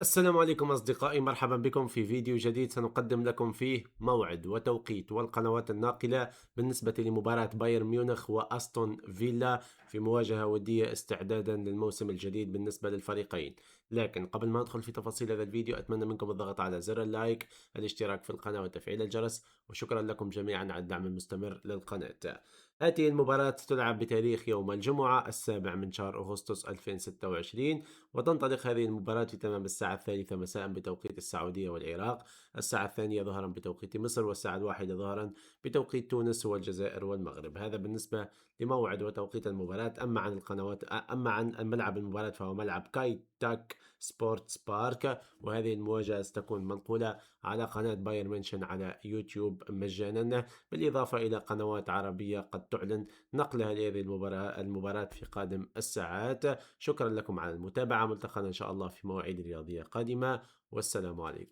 السلام عليكم أصدقائي، مرحبا بكم في فيديو جديد سنقدم لكم فيه موعد وتوقيت والقنوات الناقلة بالنسبة لمباراة بايرن ميونخ وأستون فيلا في مواجهة ودية استعدادا للموسم الجديد بالنسبة للفريقين. لكن قبل ما ندخل في تفاصيل هذا الفيديو أتمنى منكم الضغط على زر اللايك، الاشتراك في القناة وتفعيل الجرس، وشكرا لكم جميعا على الدعم المستمر للقناة. هذه المباراة تلعب بتاريخ يوم الجمعة 7 من شهر أغسطس 2026، وتنطلق هذه المباراة في تمام الساعة 3 مساء بتوقيت السعودية والعراق، الساعة 2 ظهرا بتوقيت مصر، والساعة 1 ظهرا بتوقيت تونس والجزائر والمغرب. هذا بالنسبة لموعد وتوقيت المباراة. أما عن ملعب المباراة فهو ملعب كاي تاك سبورتس بارك، وهذه المواجهة ستكون منقولة على قناة بايرن ميونخ على يوتيوب مجانا، بالإضافة إلى قنوات عربية قد تعلن نقلها لهذه المباراة في قادم الساعات. شكرا لكم على المتابعة، ملتقانا إن شاء الله في مواعيد رياضية قادمة، والسلام عليكم.